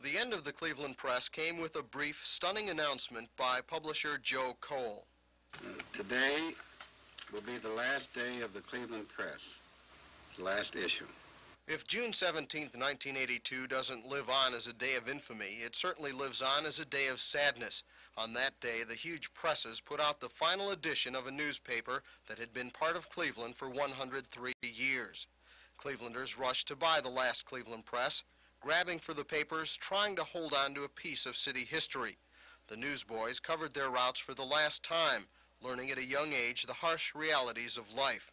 The end of the Cleveland Press came with a brief, stunning announcement by publisher Joe Cole. Today will be the last day of the Cleveland Press, the last issue. If June 17th, 1982 doesn't live on as a day of infamy, it certainly lives on as a day of sadness. On that day, the huge presses put out the final edition of a newspaper that had been part of Cleveland for 103 years. Clevelanders rushed to buy the last Cleveland Press, grabbing for the papers, trying to hold on to a piece of city history. The newsboys covered their routes for the last time, learning at a young age the harsh realities of life.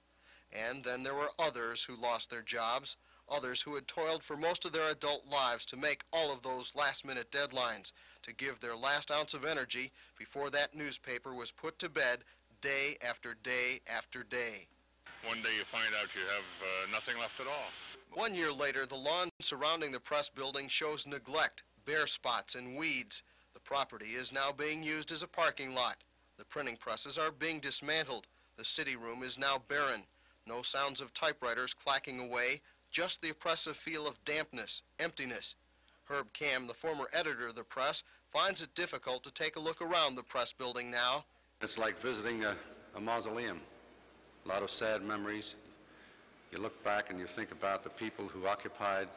And then there were others who lost their jobs, others who had toiled for most of their adult lives to make all of those last-minute deadlines, to give their last ounce of energy before that newspaper was put to bed day after day after day. One day you find out you have nothing left at all. 1 year later, the lawn surrounding the press building shows neglect, bare spots, and weeds. The property is now being used as a parking lot. The printing presses are being dismantled. The city room is now barren. No sounds of typewriters clacking away, just the oppressive feel of dampness, emptiness. Herb Cam, the former editor of the press, finds it difficult to take a look around the press building now. It's like visiting a mausoleum. A lot of sad memories. You look back and you think about the people who occupied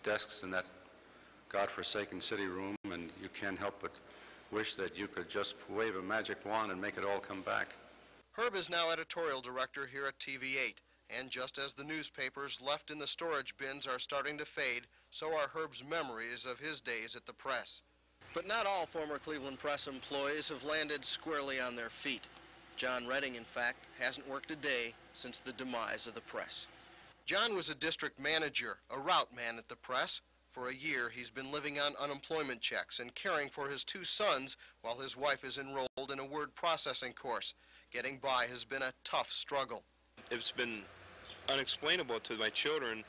desks in that godforsaken city room, and you can't help but wish that you could just wave a magic wand and make it all come back. Herb is now editorial director here at TV8, and just as the newspapers left in the storage bins are starting to fade, so are Herb's memories of his days at the press. But not all former Cleveland Press employees have landed squarely on their feet. John Redding, in fact, hasn't worked a day since the demise of the press. John was a district manager, a route man at the press. For a year, he's been living on unemployment checks and caring for his two sons while his wife is enrolled in a word processing course. Getting by has been a tough struggle. It's been unexplainable to my children.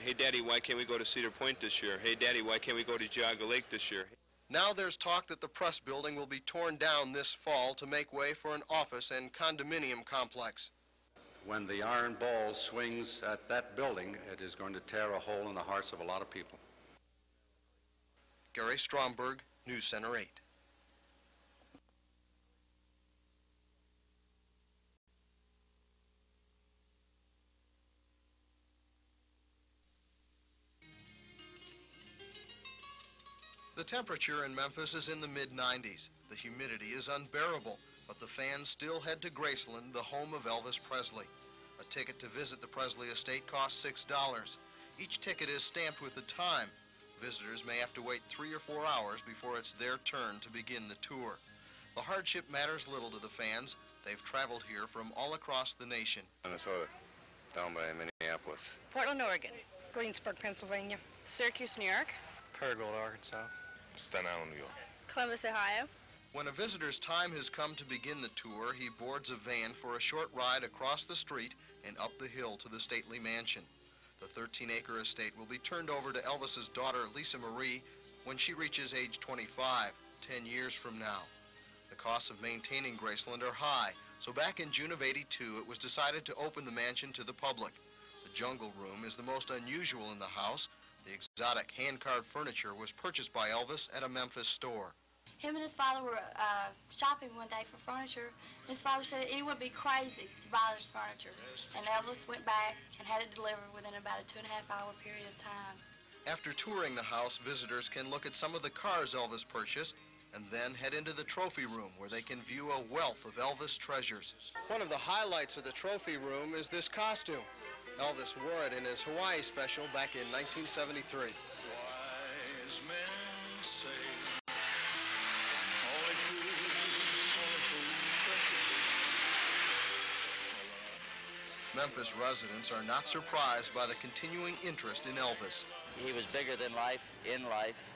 Hey, Daddy, why can't we go to Cedar Point this year? Hey, Daddy, why can't we go to Geauga Lake this year? Now there's talk that the press building will be torn down this fall to make way for an office and condominium complex. When the iron ball swings at that building, it is going to tear a hole in the hearts of a lot of people. Gary Stromberg, News Center 8. The temperature in Memphis is in the mid-90s. The humidity is unbearable, but the fans still head to Graceland, the home of Elvis Presley. A ticket to visit the Presley estate costs $6. Each ticket is stamped with the time. Visitors may have to wait 3 or 4 hours before it's their turn to begin the tour. The hardship matters little to the fans. They've traveled here from all across the nation. Minnesota, down by Minneapolis. Portland, Oregon. Greensburg, Pennsylvania. Syracuse, New York. Paragould, Arkansas. Staten Island, New York. Columbus, Ohio. When a visitor's time has come to begin the tour, he boards a van for a short ride across the street and up the hill to the stately mansion. The 13-acre estate will be turned over to Elvis's daughter, Lisa Marie, when she reaches age 25, 10 years from now. The costs of maintaining Graceland are high, so back in June of '82, it was decided to open the mansion to the public. The jungle room is the most unusual in the house. The exotic hand-carved furniture was purchased by Elvis at a Memphis store. Him and his father were shopping one day for furniture, and his father said anyone would be crazy to buy this furniture. And Elvis went back and had it delivered within about a 2.5-hour period of time. After touring the house, visitors can look at some of the cars Elvis purchased and then head into the trophy room where they can view a wealth of Elvis treasures. One of the highlights of the trophy room is this costume. Elvis wore it in his Hawaii special back in 1973. Wise men say Memphis residents are not surprised by the continuing interest in Elvis. He was bigger than life in life,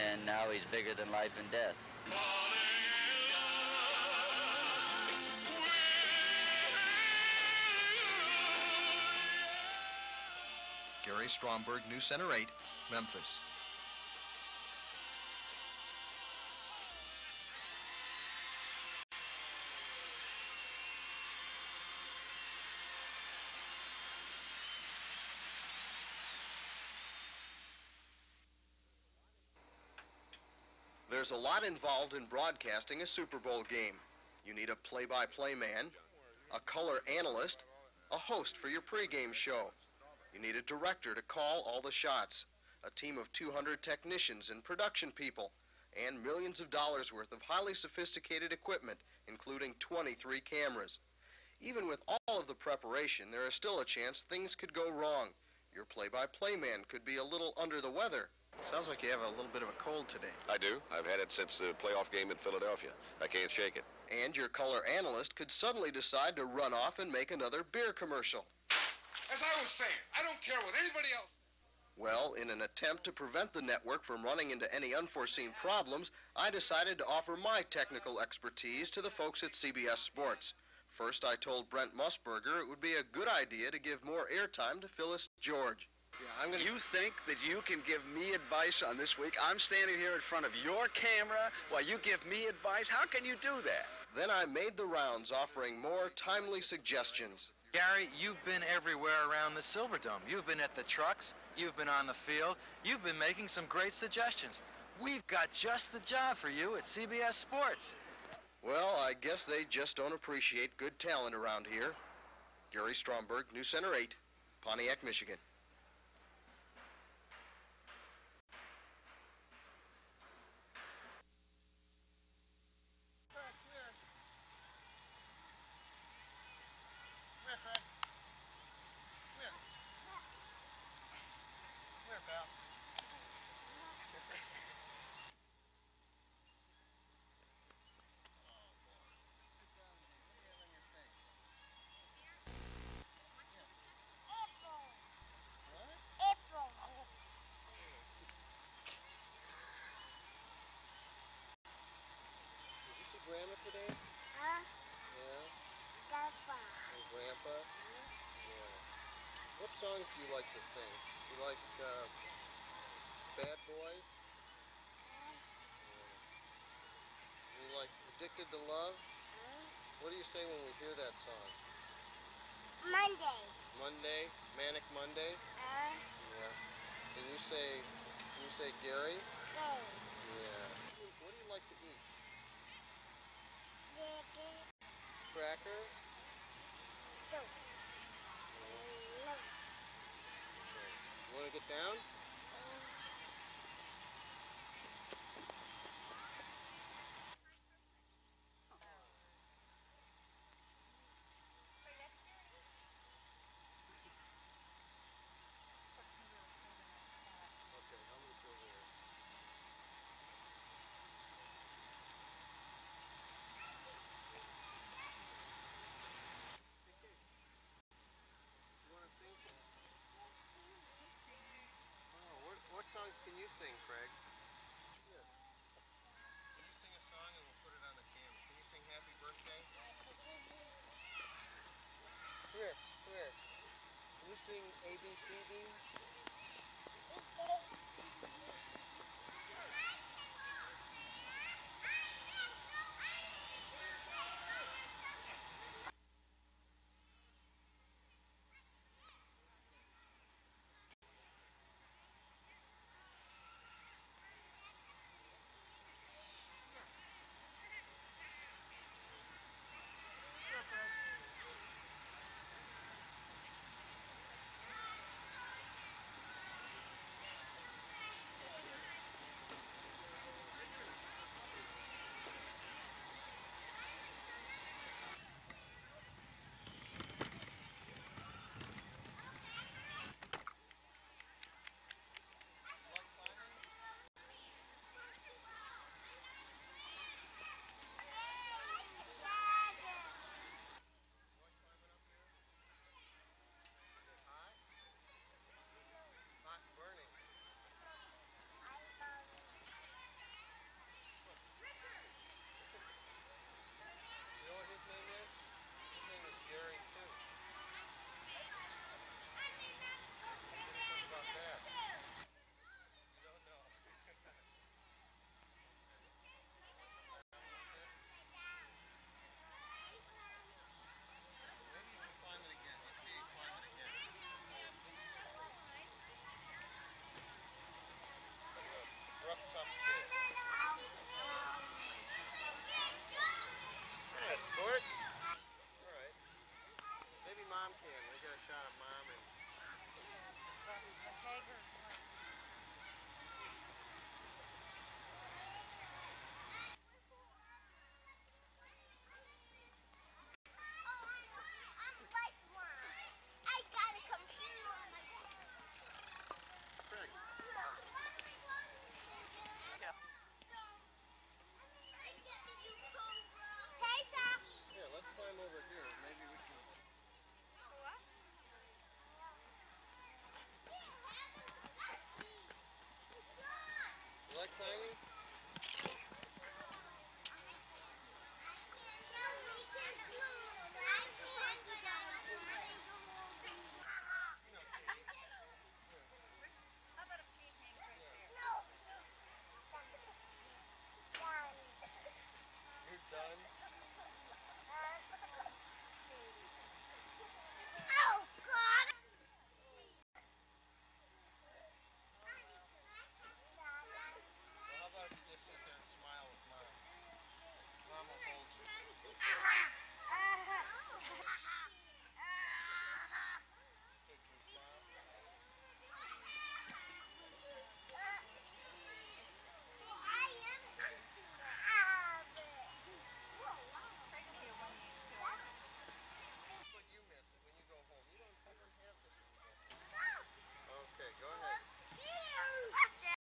and now he's bigger than life in death. Gary Stromberg, News Center 8, Memphis. There's a lot involved in broadcasting a Super Bowl game. You need a play-by-play man, a color analyst, a host for your pregame show. You need a director to call all the shots, a team of 200 technicians and production people, and millions of dollars worth of highly sophisticated equipment, including 23 cameras. Even with all of the preparation, there is still a chance things could go wrong. Your play-by-play man could be a little under the weather. Sounds like you have a little bit of a cold today. I do. I've had it since the playoff game in Philadelphia. I can't shake it. And your color analyst could suddenly decide to run off and make another beer commercial. As I was saying, I don't care what anybody else... Well, in an attempt to prevent the network from running into any unforeseen problems, I decided to offer my technical expertise to the folks at CBS Sports. First, I told Brent Musburger it would be a good idea to give more airtime to Phyllis George. You think that you can give me advice on this week? I'm standing here in front of your camera while you give me advice? How can you do that? Then I made the rounds, offering more timely suggestions. Gary, you've been everywhere around the Silverdome. You've been at the trucks, you've been on the field, you've been making some great suggestions. We've got just the job for you at CBS Sports. Well, I guess they just don't appreciate good talent around here. Gary Stromberg, News Center 8, Pontiac, Michigan. Grandma today? Huh? Yeah? Grandpa. And Grandpa? Yeah. What songs do you like to sing? You like Bad Boys? You like Addicted to Love? What do you say when we hear that song? Monday. Monday? Manic Monday? Yeah. Can you say Gary? Gary. Yeah. What do you like to eat? Chicken. Cracker? No. No. You want to get down? What songs can you sing, Craig? Yes. Can you sing a song and we'll put it on the camera? Can you sing Happy Birthday? Chris, can you sing ABCD?